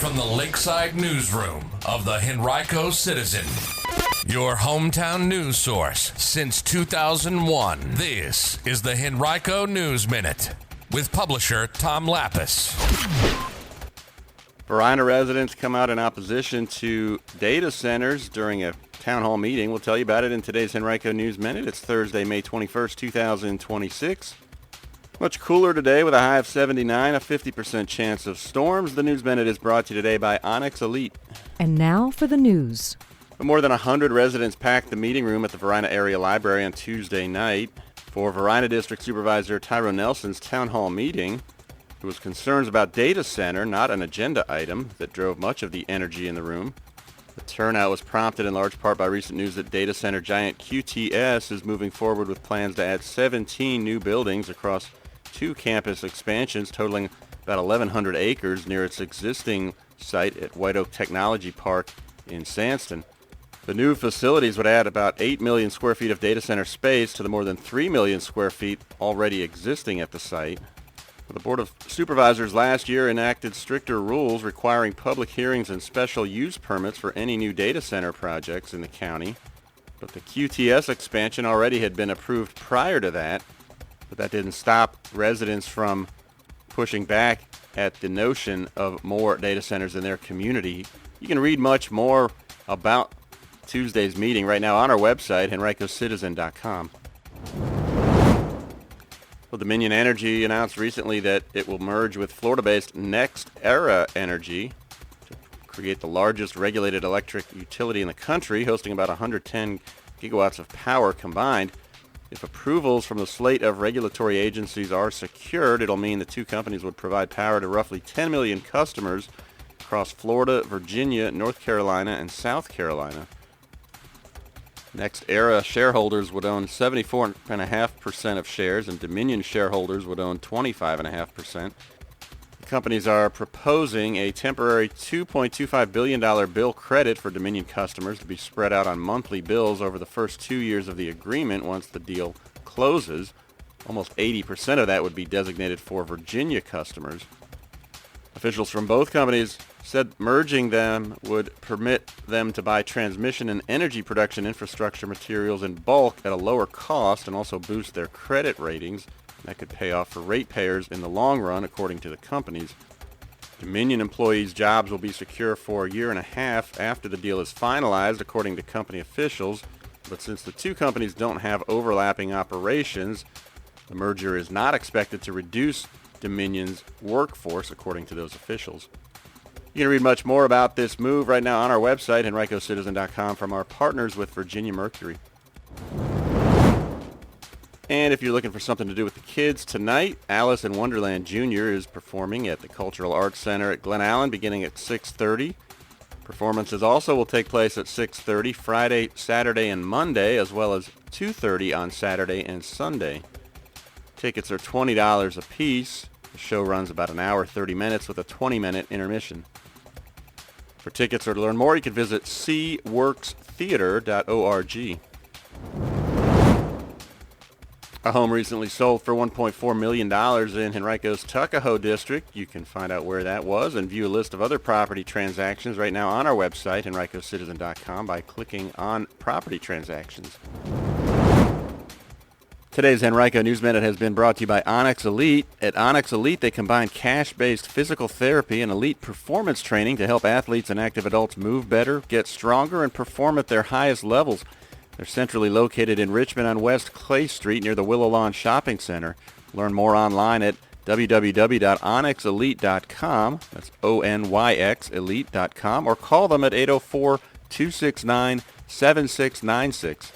from the Lakeside Newsroom of the Henrico Citizen, your hometown news source since 2001. This is the Henrico News Minute with publisher Tom Lapis. Varina residents come out in opposition to data centers during a town hall meeting. We'll tell you about it in today's Henrico News Minute. It's Thursday, May 21st, 2026. Much cooler today with a high of 79, a 50% chance of storms. The News Minute is brought to you today by Onyx Elite. And now for the news. More than 100 residents packed the meeting room at the Varina Area Library on Tuesday night for Varina District Supervisor Tyrone Nelson's town hall meeting. It was concerns about data center, not an agenda item, that drove much of the energy in the room. The turnout was prompted in large part by recent news that data center giant QTS is moving forward with plans to add 17 new buildings across 2 campus expansions totaling about 1,100 acres near its existing site at White Oak Technology Park in Sandston. The new facilities would add about 8 million square feet of data center space to the more than 3 million square feet already existing at the site. The Board of Supervisors last year enacted stricter rules requiring public hearings and special use permits for any new data center projects in the county. But the QTS expansion already had been approved prior to that. But that didn't stop residents from pushing back at the notion of more data centers in their community. You can read much more about Tuesday's meeting right now on our website, henricocitizen.com. Well, Dominion Energy announced recently that it will merge with Florida-based NextEra Energy to create the largest regulated electric utility in the country, hosting about 110 gigawatts of power combined. If approvals from the slate of regulatory agencies are secured, it'll mean the two companies would provide power to roughly 10 million customers across Florida, Virginia, North Carolina, and South Carolina. NextEra shareholders would own 74.5% of shares, and Dominion shareholders would own 25.5%. The companies are proposing a temporary $2.25 billion bill credit for Dominion customers to be spread out on monthly bills over the first 2 years of the agreement once the deal closes. Almost 80% of that would be designated for Virginia customers. Officials from both companies said merging them would permit them to buy transmission and energy production infrastructure materials in bulk at a lower cost and also boost their credit ratings. That could pay off for ratepayers in the long run, according to the companies. Dominion employees' jobs will be secure for a year and a half after the deal is finalized, according to company officials. But since the two companies don't have overlapping operations, the merger is not expected to reduce Dominion's workforce, according to those officials. You can read much more about this move right now on our website, henricocitizen.com, from our partners with Virginia Mercury. And if you're looking for something to do with the kids tonight, Alice in Wonderland JR is performing at the Cultural Arts Center at Glen Allen beginning at 6:30. Performances also will take place at 6:30 Friday, Saturday, and Monday, as well as 2:30 on Saturday and Sunday. Tickets are $20 a piece. The show runs about an hour, 30 minutes with a 20-minute intermission. For tickets or to learn more, you can visit cworkstheater.org. A home recently sold for $1.4 million in Henrico's Tuckahoe district. You can find out where that was and view a list of other property transactions right now on our website, henricocitizen.com, by clicking on Property Transactions. Today's Henrico News Minute has been brought to you by Onyx Elite. At Onyx Elite, they combine cash-based physical therapy and elite performance training to help athletes and active adults move better, get stronger, and perform at their highest levels. They're centrally located in Richmond on West Clay Street near the Willow Lawn Shopping Center. Learn more online at www.onyxelite.com. That's ONYX elite.com, or call them at 804-269-7696.